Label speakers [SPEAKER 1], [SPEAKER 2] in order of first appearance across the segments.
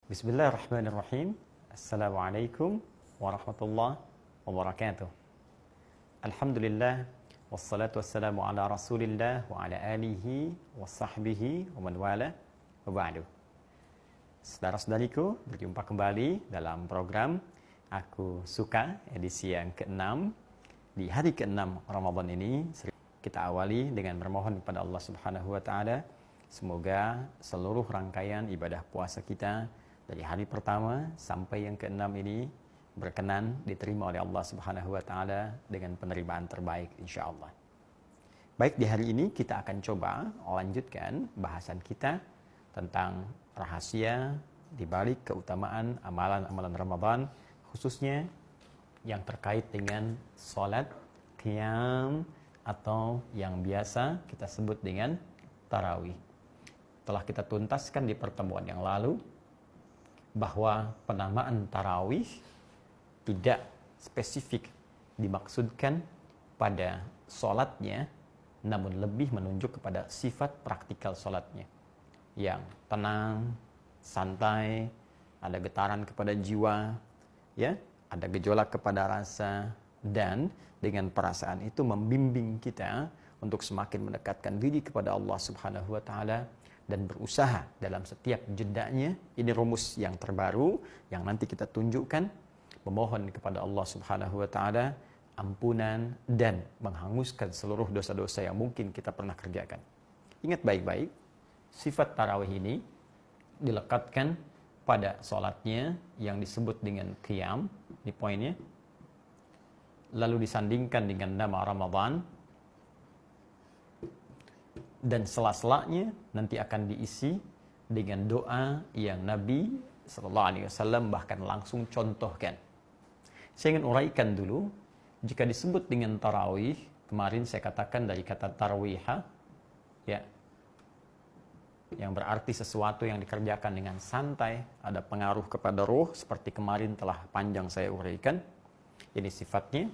[SPEAKER 1] Bismillahirrahmanirrahim. Assalamualaikum warahmatullahi wabarakatuh. Alhamdulillah, wassalatu wassalamu ala rasulillah wa ala alihi wa sahbihi wa man wala wa ba'du. Saudara-saudariku, berjumpa kembali dalam program Aku Suka edisi yang ke-6. Di hari ke-6 Ramadan ini kita awali dengan bermohon kepada Allah Subhanahu wa taala semoga seluruh rangkaian ibadah puasa kita dari hari pertama sampai yang ke-6 ini berkenan diterima oleh Allah Subhanahu wa taala dengan penerimaan terbaik insyaallah. Baik, di hari ini kita akan coba lanjutkan bahasan kita tentang rahasia di balik keutamaan amalan-amalan Ramadan, khususnya yang terkait dengan salat qiyam atau yang biasa kita sebut dengan tarawih. Telah kita tuntaskan di pertemuan yang lalu bahwa penamaan tarawih tidak spesifik dimaksudkan pada solatnya, namun lebih menunjuk kepada sifat praktikal solatnya yang tenang, santai, ada getaran kepada jiwa, ya, ada gejolak kepada rasa, dan dengan perasaan itu membimbing kita untuk semakin mendekatkan diri kepada Allah Subhanahu wa taala dan berusaha dalam setiap jedanya. Ini rumus yang terbaru yang nanti kita tunjukkan, memohon kepada Allah Subhanahu wa taala ampunan dan menghanguskan seluruh dosa-dosa yang mungkin kita pernah kerjakan. Ingat baik-baik, sifat tarawih ini dilekatkan pada salatnya yang disebut dengan qiyam, ini poinnya, lalu disandingkan dengan nama Ramadan, dan sela-selanya nanti akan diisi dengan doa yang Nabi SAW bahkan langsung contohkan. Saya ingin uraikan dulu, jika disebut dengan tarawih, kemarin saya katakan dari kata tarwiha, ya, yang berarti sesuatu yang dikerjakan dengan santai, ada pengaruh kepada roh, seperti kemarin telah panjang saya uraikan. Ini sifatnya.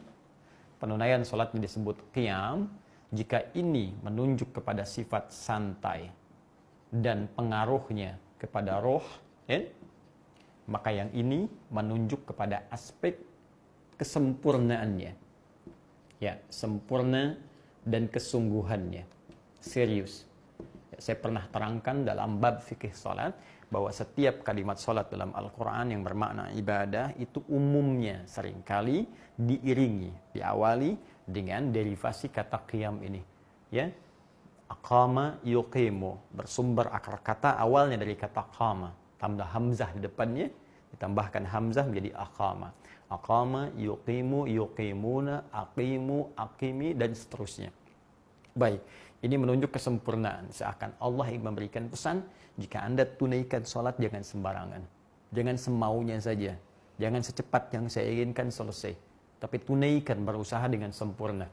[SPEAKER 1] Penunaian salatnya disebut qiyam. Jika ini menunjuk kepada sifat santai dan pengaruhnya kepada roh, ya, maka yang ini menunjuk kepada aspek kesempurnaannya, ya, sempurna dan kesungguhannya, serius. Ya, saya pernah terangkan dalam bab fikih salat bahwa setiap kalimat salat dalam Al-Quran yang bermakna ibadah itu umumnya seringkali diiringi, diawali dengan derivasi kata qiyam ini, ya, aqama yuqimu, bersumber akar kata awalnya dari kata qama, tambah hamzah di depannya, ditambahkan hamzah menjadi aqama. Aqama yuqimu, yuqimuna, aqimu, aqimi, dan seterusnya. Baik, ini menunjuk kesempurnaan, seakan Allah ingin memberikan pesan, jika Anda tunaikan salat jangan sembarangan, jangan semaunya saja, jangan secepat yang saya inginkan selesai, tapi tunaikan, berusaha dengan sempurna,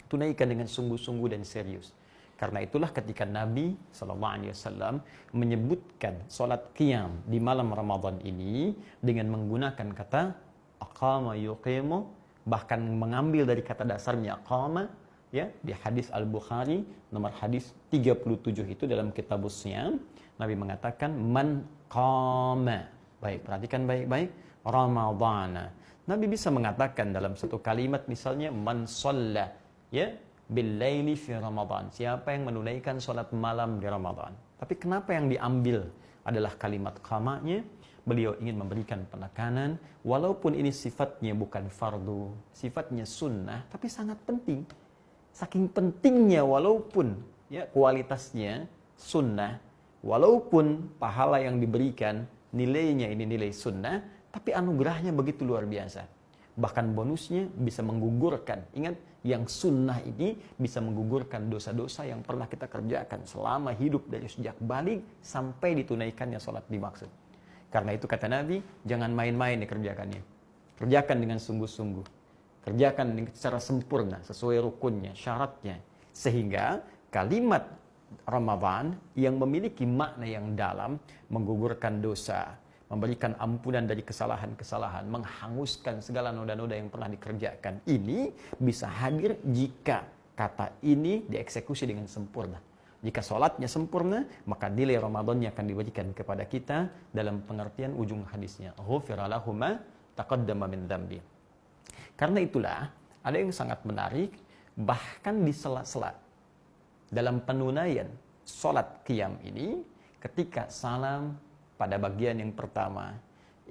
[SPEAKER 1] tunaikan dengan sungguh-sungguh dan serius. Karena itulah ketika Nabi SAW menyebutkan salat qiyam di malam Ramadan ini dengan menggunakan kata aqama yuqimu, bahkan mengambil dari kata dasarnya aqama, ya, di hadis Al-Bukhari nomor hadis 37 itu dalam kitabus Shiyam, Nabi mengatakan man qama. Baik, perhatikan baik-baik, Ramadana. Nabi bisa mengatakan dalam satu kalimat misalnya man shalla, ya, bil laili fi Ramadan, siapa yang menunaikan salat malam di Ramadan. Tapi kenapa yang diambil adalah kalimat qamanya? Beliau ingin memberikan penekanan, walaupun ini sifatnya bukan fardu, sifatnya sunnah, tapi sangat penting. Saking pentingnya, walaupun, ya, kualitasnya sunnah, walaupun pahala yang diberikan nilainya ini nilai sunnah, tapi anugerahnya begitu luar biasa. Bahkan bonusnya bisa menggugurkan. Ingat, yang sunnah ini bisa menggugurkan dosa-dosa yang pernah kita kerjakan selama hidup, dari sejak balik sampai ditunaikannya sholat dimaksud. Karena itu kata Nabi, jangan main-main dikerjakannya. Kerjakan dengan sungguh-sungguh. Kerjakan secara sempurna, sesuai rukunnya, syaratnya. Sehingga kalimat Ramadan yang memiliki makna yang dalam, menggugurkan dosa, memberikan ampunan dari kesalahan-kesalahan, menghanguskan segala noda-noda yang pernah dikerjakan, ini bisa hadir jika kata ini dieksekusi dengan sempurna. Jika sholatnya sempurna, maka nilai Ramadannya akan diberikan kepada kita dalam pengertian ujung hadisnya. Ghufira lahu ma taqaddama min dzambi. Karena itulah, ada yang sangat menarik, bahkan di sela-sela dalam penunaian sholat qiyam ini, ketika salam pada bagian yang pertama,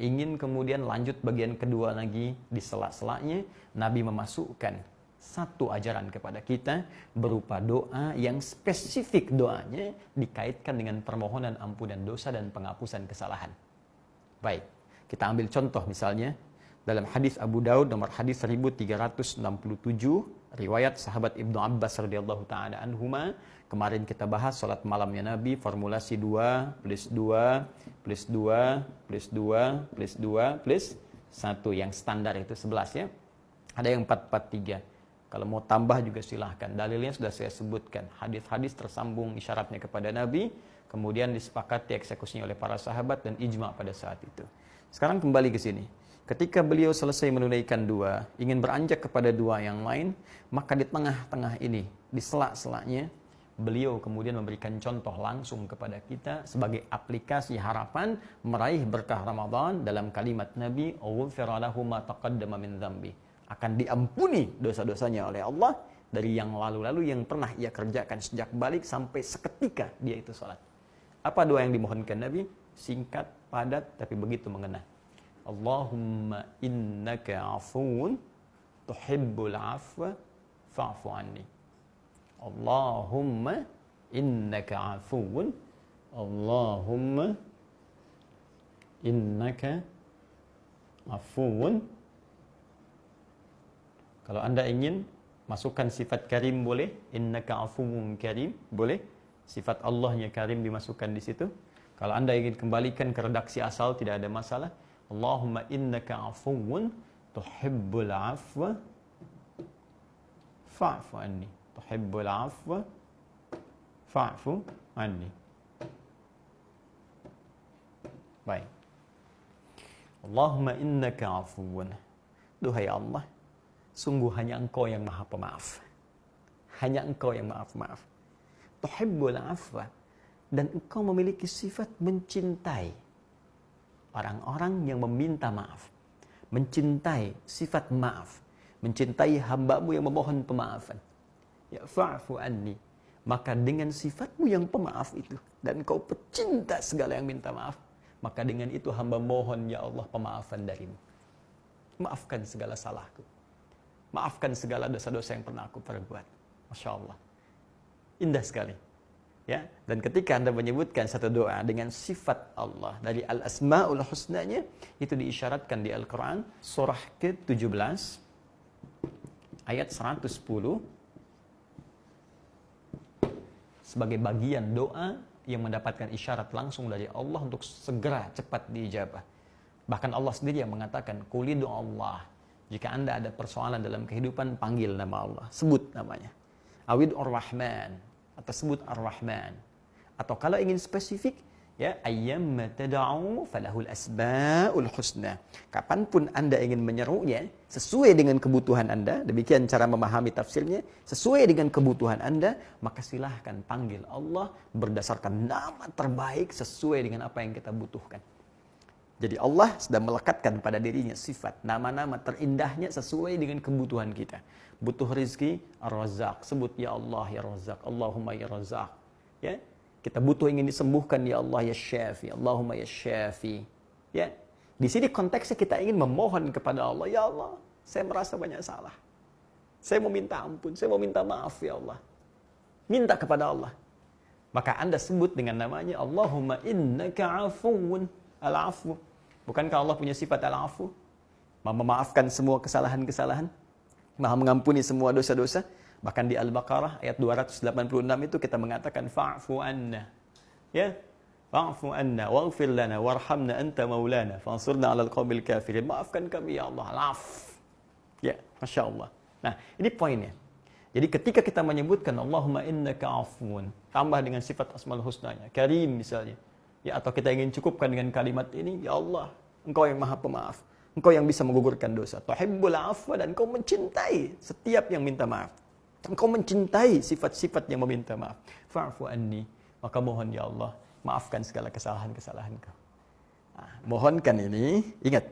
[SPEAKER 1] ingin kemudian lanjut bagian kedua lagi, di sela-selanya, Nabi memasukkan satu ajaran kepada kita berupa doa yang spesifik, doanya dikaitkan dengan permohonan ampunan dosa dan penghapusan kesalahan. Baik, kita ambil contoh misalnya dalam hadis Abu Daud nomor hadis 1367, riwayat sahabat Ibnu Abbas radhiyallahu taala anhuma. Kemarin kita bahas salat malamnya Nabi, formulasi 2 plus 2 plus 2 plus 2 plus 2 plus 1, yang standar itu 11 ya. Ada yang 443. Kalau mau tambah juga silahkan. Dalilnya sudah saya sebutkan. Hadis-hadis tersambung isyaratnya kepada Nabi, kemudian disepakati eksekusinya oleh para sahabat dan ijma' pada saat itu. Sekarang kembali ke sini. Ketika beliau selesai menunaikan dua, ingin beranjak kepada dua yang lain, maka di tengah-tengah ini, di sela-selanya, beliau kemudian memberikan contoh langsung kepada kita sebagai aplikasi harapan meraih berkah Ramadan dalam kalimat Nabi, "Ghufira lahu ma taqaddama min dzambi." Akan diampuni dosa-dosanya oleh Allah dari yang lalu-lalu yang pernah ia kerjakan sejak balik sampai seketika dia itu sholat. Apa doa yang dimohonkan Nabi? Singkat, padat, tapi begitu mengena. Allahumma innaka afuun tuhibbul afwa fa'fu anni. Allahumma innaka afuun. Allahumma innaka afuun. Kalau Anda ingin masukkan sifat karim boleh, innaka afuwwun karim boleh, sifat Allahnya karim dimasukkan di situ. Kalau Anda ingin kembalikan ke redaksi asal tidak ada masalah. Allahumma innaka afuwwun tuhibbul afwa fa'fu anni. Tuhibbul afwa fa'fu anni. Baik. Allahumma innaka afuwwun. Duhai Allah, sungguh hanya Engkau yang Maha Pemaaf. Hanya Engkau yang maaf-maaf. Tuhibbul afwa, dan Engkau memiliki sifat mencintai orang-orang yang meminta maaf. Mencintai sifat maaf. Mencintai hamba-Mu yang memohon pemaafan. Ya fa'fu anni. Maka dengan sifat-Mu yang pemaaf itu, dan Engkau pecinta segala yang minta maaf, maka dengan itu hamba mohon ya Allah pemaafan dari-Mu. Maafkan segala salahku. Maafkan segala dosa-dosa yang pernah aku perbuat. Masya Allah. Indah sekali. Ya, dan ketika Anda menyebutkan satu doa dengan sifat Allah dari Al-Asma'ul Husnanya, itu diisyaratkan di Al-Quran, surah ke-17, ayat 110, sebagai bagian doa yang mendapatkan isyarat langsung dari Allah untuk segera cepat diijabah. Bahkan Allah sendiri yang mengatakan, Qulidu Allah. Jika Anda ada persoalan dalam kehidupan, panggil nama Allah. Sebut namanya. Awid Ar-Rahman. Atau sebut Ar-Rahman. Atau kalau ingin spesifik, ya, ayyamma tad'u falahul asma'ul husna. Kapanpun Anda ingin menyerunya, sesuai dengan kebutuhan Anda, demikian cara memahami tafsirnya, sesuai dengan kebutuhan Anda, maka silahkan panggil Allah berdasarkan nama terbaik sesuai dengan apa yang kita butuhkan. Jadi Allah sudah melekatkan pada dirinya sifat, nama-nama terindahnya sesuai dengan kebutuhan kita. Butuh rizki, Ar-Razzaq. Sebut ya Allah ya Razzaq, Allahumma ya Razzaq. Ya, kita butuh ingin disembuhkan ya Allah ya Syafi, Allahumma ya Syafi. Ya, di sini konteksnya kita ingin memohon kepada Allah, ya Allah, saya merasa banyak salah. Saya mau minta ampun, saya mau minta maaf ya Allah. Minta kepada Allah. Maka Anda sebut dengan namanya, Allahumma innaka afuwun al-afu. Bukankah Allah punya sifat al-afu? Memaafkan semua kesalahan-kesalahan, Maha mengampuni semua dosa-dosa. Bahkan di Al-Baqarah ayat 286 itu kita mengatakan fa'fu anna. Ya, fa'fu anna waghfir lana warhamna anta maulana fansurna 'alal qaumil kafirin. Maafkan kami ya Allah. Al-'afw. Ya, Masya Allah. Nah, ini poinnya. Jadi ketika kita menyebutkan Allahumma innaka afuun, tambah dengan sifat asmaul husnanya, Karim misalnya. Ya, atau kita ingin cukupkan dengan kalimat ini, ya Allah, Engkau yang Maha Pemaaf, Engkau yang bisa menggugurkan dosa, tuhibbul afwa, dan Engkau mencintai setiap yang minta maaf. Engkau mencintai sifat-sifat yang meminta maaf. Fa'fu anni. Maka mohon ya Allah, maafkan segala kesalahan-kesalahanku. Nah, mohonkan ini, ingat.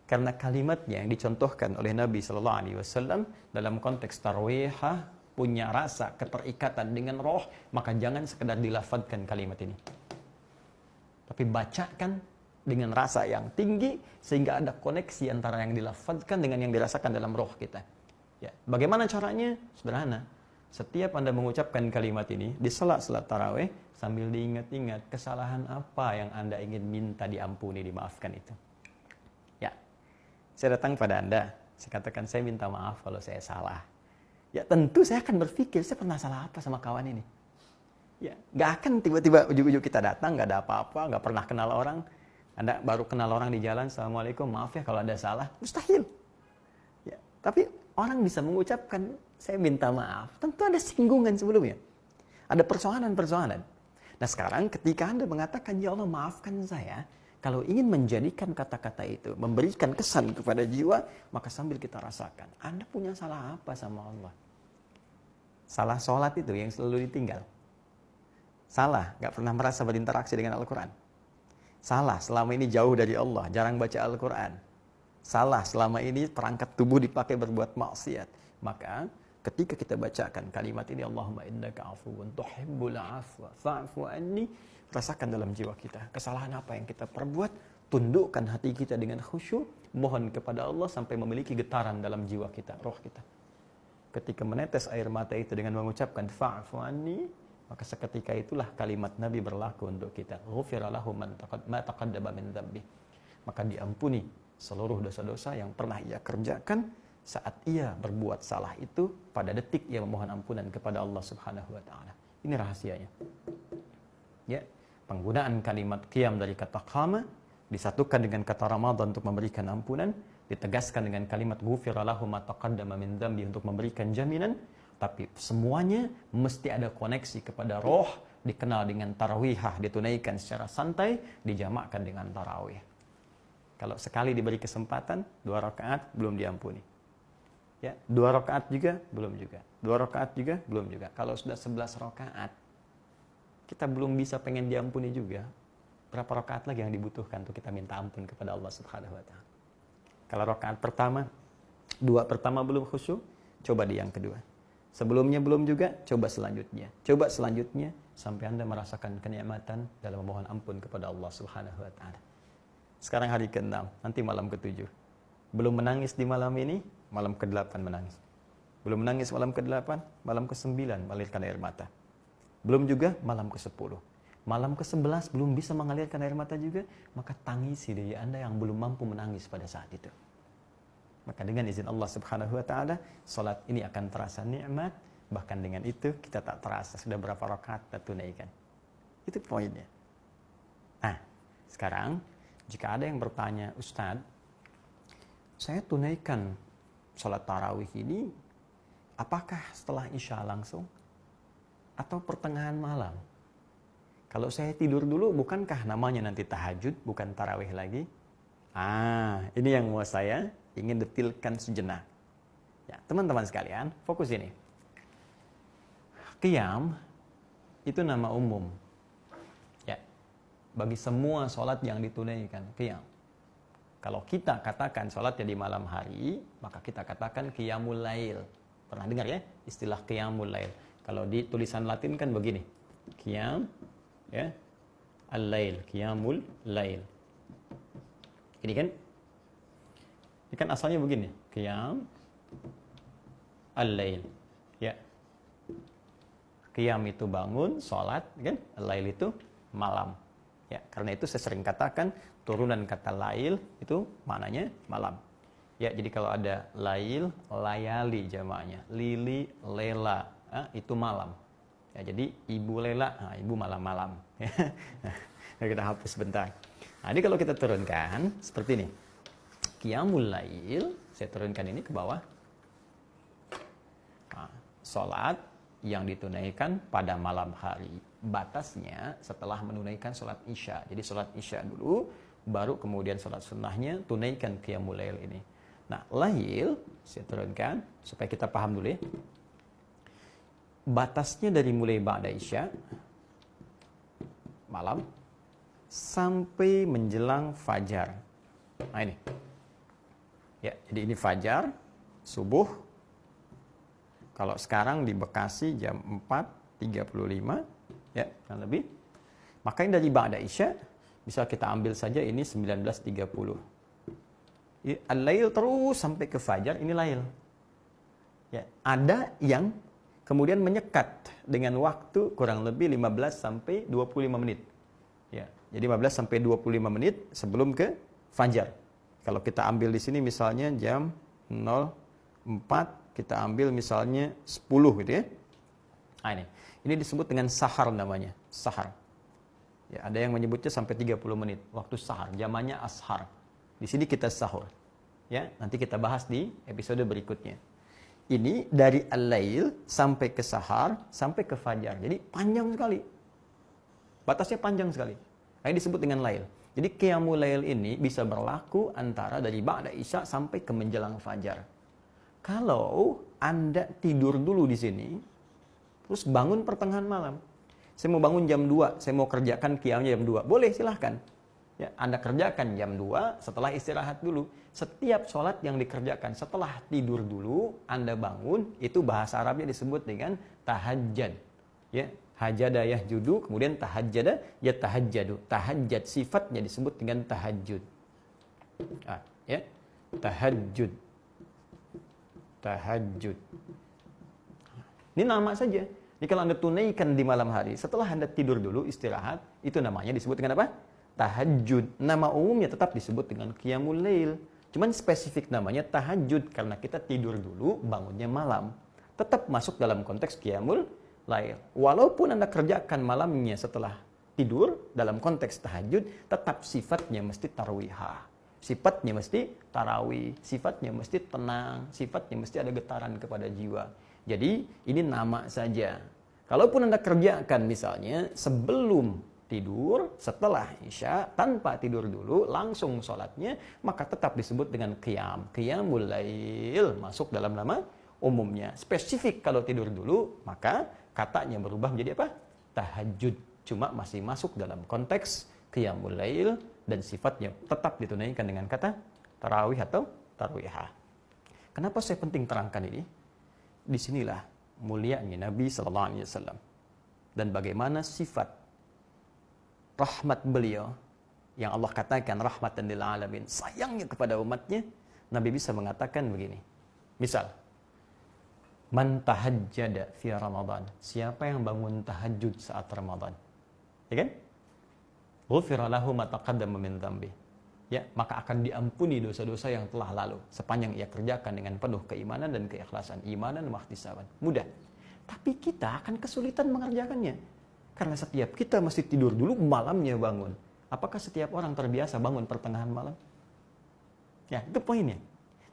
[SPEAKER 1] Karena kalimatnya yang dicontohkan oleh Nabi SAW dalam konteks tarawihah punya rasa keterikatan dengan roh, maka jangan sekedar dilafadzkan kalimat ini. Tapi bacakan dengan rasa yang tinggi sehingga ada koneksi antara yang dilafadzkan dengan yang dirasakan dalam roh kita. Ya, bagaimana caranya? Sederhana. Setiap Anda mengucapkan kalimat ini di salat tarawih sambil diingat-ingat kesalahan apa yang Anda ingin minta diampuni, dimaafkan itu. Ya. Saya datang pada Anda, saya katakan saya minta maaf kalau saya salah. Ya, tentu saya akan berpikir saya pernah salah apa sama kawan ini. Ya, nggak akan tiba-tiba ujuk-ujuk kita datang, nggak ada apa-apa, nggak pernah kenal orang. Anda baru kenal orang di jalan, Assalamualaikum, maaf ya kalau ada salah. Mustahil. Ya, tapi orang bisa mengucapkan, saya minta maaf. Tentu ada singgungan sebelumnya. Ada persoalan-persoalan. Nah sekarang ketika Anda mengatakan, ya Allah maafkan saya. Kalau ingin menjadikan kata-kata itu, memberikan kesan kepada jiwa, maka sambil kita rasakan, Anda punya salah apa sama Allah? Salah sholat itu yang selalu ditinggal. Salah, gak pernah merasa berinteraksi dengan Al-Quran. Salah, selama ini jauh dari Allah, jarang baca Al-Quran. Salah, selama ini perangkat tubuh dipakai berbuat maksiat. Maka ketika kita bacakan kalimat ini, Allahumma innaka afuwun tuhibbul afwa fa'fu anni, rasakan dalam jiwa kita kesalahan apa yang kita perbuat, tundukkan hati kita dengan khusyuk, mohon kepada Allah sampai memiliki getaran dalam jiwa kita, roh kita. Ketika menetes air mata itu dengan mengucapkan fa'fu anni, maka seketika itulah kalimat Nabi berlaku untuk kita. Ghufira lahu ma taqaddama min dzambi. Maka diampuni seluruh dosa-dosa yang pernah ia kerjakan saat ia berbuat salah itu pada detik ia memohon ampunan kepada Allah Subhanahu wa taala. Ini rahasianya. Ya, penggunaan kalimat qiyam dari kata qama disatukan dengan kata Ramadan untuk memberikan ampunan, ditegaskan dengan kalimat ghufira lahu ma taqaddama min dzambi untuk memberikan jaminan, tapi semuanya mesti ada koneksi kepada roh, dikenal dengan tarawihah, ditunaikan secara santai, dijamakkan dengan tarawih. Kalau sekali diberi kesempatan, 2 rakaat belum diampuni. Ya, 2 rakaat juga belum juga. 2 rakaat juga belum juga. Kalau sudah 11 rakaat, kita belum bisa pengen diampuni juga. Berapa rakaat lagi yang dibutuhkan untuk kita minta ampun kepada Allah Subhanahu wa taala? Kalau rakaat pertama, 2 pertama belum khusyuk, coba di yang kedua. Sebelumnya belum juga, coba selanjutnya. Coba selanjutnya sampai Anda merasakan kenikmatan dalam memohon ampun kepada Allah Subhanahu wa taala. Sekarang hari ke-6, nanti malam ke-7. Belum menangis di malam ini, malam ke-8 menangis. Belum menangis malam ke-8, malam ke-9 mengalirkan air mata. Belum juga malam ke-10. Malam ke-11 belum bisa mengalirkan air mata juga, maka tangisi diri Anda yang belum mampu menangis pada saat itu. Maka dengan izin Allah Subhanahu wa taala, salat ini akan terasa nikmat, bahkan dengan itu kita tak terasa sudah berapa rakaat kita tunaikan. Itu poinnya. Nah, sekarang jika ada yang bertanya, Ustaz, saya tunaikan salat tarawih ini apakah setelah Isya langsung atau pertengahan malam? Kalau saya tidur dulu, bukankah namanya nanti tahajud, bukan tarawih lagi? Ini yang mau saya ingin detilkan sejenak. Ya, teman-teman sekalian, fokus ini. Qiyam itu nama umum. Ya, bagi semua sholat yang ditunaikan, qiyam. Kalau kita katakan sholatnya di malam hari, maka kita katakan qiyamul lail. Pernah dengar ya istilah qiyamul lail? Kalau di tulisan Latin kan begini. Qiyam, ya, al-lail, qiyamul lail. Ini kan asalnya begini, qiyam al-lail. Ya. Qiyam itu bangun, sholat, kan? Al-lail itu malam. Ya, karena itu saya sering katakan turunan kata lail itu maknanya malam. Ya, jadi kalau ada lail, layali jamaknya. Lili, lela, itu malam. Ya, jadi ibu lela, ibu malam-malam. Kita hapus sebentar. Nah, ini kalau kita turunkan seperti ini. Qiyamul lail, saya turunkan ini ke bawah. Nah, sholat yang ditunaikan pada malam hari. Batasnya setelah menunaikan sholat Isya. Jadi sholat Isya dulu, baru kemudian sholat sunnahnya, tunaikan qiyamul lail ini. Nah, lail, saya turunkan, supaya kita paham dulu ya. batasnya dari mulai ba'da isya malam sampai menjelang fajar. Nah ini. Ya, jadi ini fajar, subuh. Kalau sekarang di Bekasi jam 4.35, ya, kan lebih. Maka ini dari ba'da isya bisa kita ambil saja ini 19.30. Al-lail terus sampai ke fajar, ini lail. Ya, ada yang kemudian menyekat dengan waktu kurang lebih 15 sampai 25 menit. Ya, jadi 15 sampai 25 menit sebelum ke fajar. Kalau kita ambil di sini misalnya jam 04, kita ambil misalnya 10 gitu ya. Nah ini disebut dengan sahar namanya, sahar. Ya, ada yang menyebutnya sampai 30 menit, waktu sahar, zamannya ashar. Di sini kita sahur. Ya, nanti kita bahas di episode berikutnya. Ini dari al-lail sampai ke sahar, sampai ke fajar. Jadi panjang sekali. Batasnya panjang sekali. Ini disebut dengan lail. Jadi qiyamul lail ini bisa berlaku antara dari ba'da isya sampai ke menjelang fajar. Kalau Anda tidur dulu di sini, terus bangun pertengahan malam. Saya mau bangun jam 2, saya mau kerjakan qiyamnya jam 2. Boleh, silahkan. Ya, Anda kerjakan jam 2 setelah istirahat dulu. Setiap sholat yang dikerjakan setelah tidur dulu, Anda bangun, itu bahasa Arabnya disebut dengan tahajjud. Ya, hajada yahjudu, kemudian tahajjada ya tahajjadu. Tahajjud sifatnya disebut dengan tahajud. Ya, tahajud. Tahajud. Ini nama saja. Jadi kalau Anda tunaikan di malam hari, setelah Anda tidur dulu, istirahat, itu namanya disebut dengan apa? Tahajud. Nama umumnya tetap disebut dengan qiyamul lail. Cuman spesifik namanya tahajud karena kita tidur dulu, bangunnya malam. Tetap masuk dalam konteks qiyamul lail. Walaupun Anda kerjakan malamnya setelah tidur, dalam konteks tahajud, tetap sifatnya mesti tarwihah. Sifatnya mesti tarawih, sifatnya mesti tenang, sifatnya mesti ada getaran kepada jiwa. Jadi ini nama saja. Kalaupun Anda kerjakan misalnya sebelum tidur, setelah isya, tanpa tidur dulu, langsung sholatnya, maka tetap disebut dengan qiyam. Qiyamul lail masuk dalam nama umumnya. Spesifik kalau tidur dulu, maka katanya berubah menjadi apa? Tahajud. Cuma masih masuk dalam konteks qiyamul lail dan sifatnya tetap ditunaikan dengan kata tarawih atau tarwihah. Kenapa saya penting terangkan ini? Disinilah mulianya Nabi Sallallahu Alaihi Wasallam dan bagaimana sifat rahmat beliau yang Allah katakan rahmatan lil alamin, sayangnya kepada umatnya. Nabi bisa mengatakan begini, misal man tahajjada fi Ramadan, siapa yang bangun tahajud saat Ramadan, ya kan? Ghufira lahu ma taqaddama min dzambi. Ya, maka akan diampuni dosa-dosa yang telah lalu sepanjang ia kerjakan dengan penuh keimanan dan keikhlasan, imanan wa ihtisaban. Mudah. Tapi kita akan kesulitan mengerjakannya. Karena setiap kita mesti tidur dulu, malamnya bangun. Apakah setiap orang terbiasa bangun pertengahan malam? Ya, itu poinnya.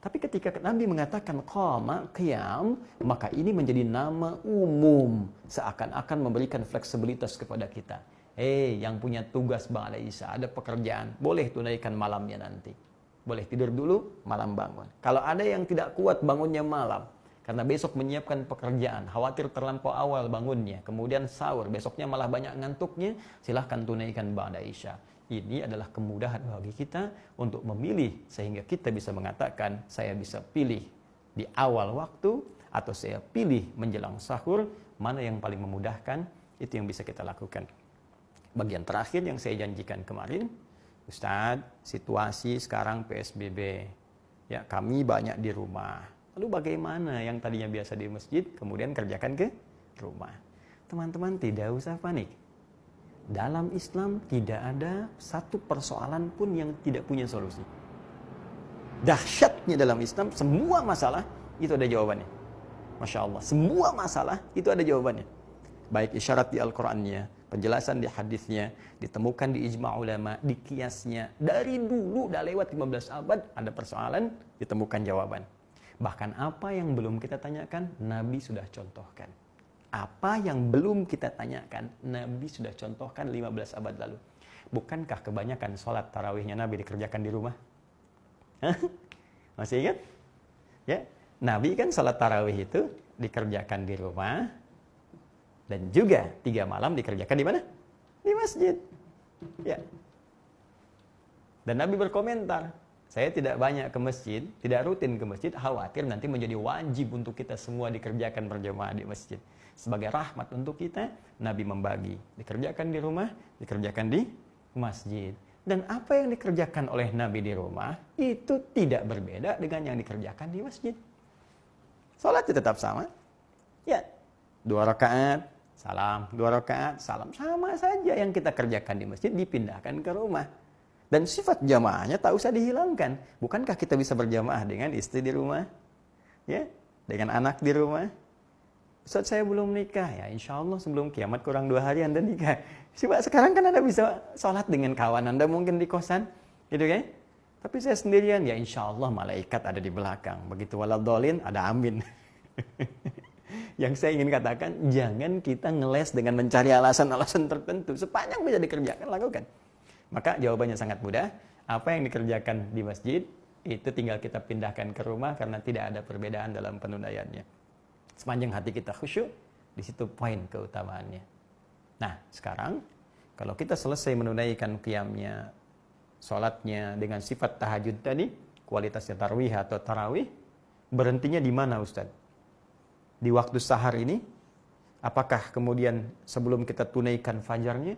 [SPEAKER 1] Tapi ketika Nabi mengatakan qama, qiyam, maka ini menjadi nama umum. Seakan-akan memberikan fleksibilitas kepada kita. Yang punya tugas ba'da isya, ada pekerjaan, boleh tunaikan malamnya nanti. Boleh tidur dulu, malam bangun. Kalau ada yang tidak kuat bangunnya malam, karena besok menyiapkan pekerjaan, khawatir terlampau awal bangunnya, kemudian sahur, besoknya malah banyak ngantuknya, silahkan tunaikan ba'da isya. Ini adalah kemudahan bagi kita untuk memilih, sehingga kita bisa mengatakan, saya bisa pilih di awal waktu, atau saya pilih menjelang sahur, mana yang paling memudahkan, itu yang bisa kita lakukan. Bagian terakhir yang saya janjikan kemarin, Ustadz, situasi sekarang PSBB, ya kami banyak di rumah. Lalu bagaimana yang tadinya biasa di masjid, kemudian kerjakan ke rumah? Teman-teman tidak usah panik. Dalam Islam tidak ada satu persoalan pun yang tidak punya solusi. Dahsyatnya dalam Islam, semua masalah itu ada jawabannya. Masya Allah, semua masalah itu ada jawabannya. Baik isyarat di Al-Qurannya, penjelasan di hadisnya, ditemukan di ijma' ulama, di kiasnya. Dari dulu, udah lewat 15 abad, ada persoalan, ditemukan jawaban. Bahkan apa yang belum kita tanyakan, Nabi sudah contohkan. Apa yang belum kita tanyakan, Nabi sudah contohkan 15 abad lalu. Bukankah kebanyakan sholat tarawihnya Nabi dikerjakan di rumah? Masih ingat? Ya, Nabi kan sholat tarawih itu dikerjakan di rumah, Dan juga 3 malam dikerjakan di mana? Di masjid. Ya. Dan Nabi berkomentar, saya tidak banyak ke masjid, tidak rutin ke masjid, khawatir nanti menjadi wajib untuk kita semua dikerjakan berjamaah di masjid. Sebagai rahmat untuk kita, Nabi membagi. Dikerjakan di rumah, dikerjakan di masjid. Dan apa yang dikerjakan oleh Nabi di rumah, itu tidak berbeda dengan yang dikerjakan di masjid. Salatnya tetap sama. Ya, 2 rakaat, salam, 2 rakaat, salam. Sama saja yang kita kerjakan di masjid dipindahkan ke rumah. Dan sifat jamaahnya tak usah dihilangkan. Bukankah kita bisa berjamaah dengan istri di rumah? Ya, dengan anak di rumah? Ustaz, saya belum nikah. Ya, insya Allah sebelum kiamat kurang 2 hari Anda nikah. Coba sekarang kan Anda bisa sholat dengan kawan Anda mungkin di kosan. Gitu kan? Tapi saya sendirian. Ya insya Allah malaikat ada di belakang. Begitu waladhdallin ada amin. Yang saya ingin katakan, jangan kita ngeles dengan mencari alasan-alasan tertentu. Sepanjang bisa dikerjakan, lakukan. Maka jawabannya sangat mudah. Apa yang dikerjakan di masjid, itu tinggal kita pindahkan ke rumah karena tidak ada perbedaan dalam penunaiannya. Sepanjang hati kita khusyuk, di situ poin keutamaannya. Nah, sekarang kalau kita selesai menunaikan qiyamnya, sholatnya dengan sifat tahajud tadi, kualitasnya tarwih atau tarawih, berhentinya di mana Ustaz? Di waktu sahar ini, apakah kemudian sebelum kita tunaikan fajarnya,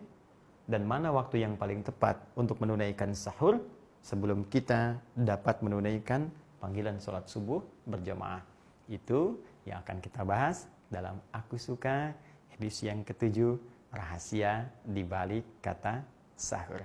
[SPEAKER 1] dan mana waktu yang paling tepat untuk menunaikan sahur sebelum kita dapat menunaikan panggilan sholat subuh berjamaah? Itu yang akan kita bahas dalam Aku Suka edisi yang ke-7, rahasia di balik kata sahur.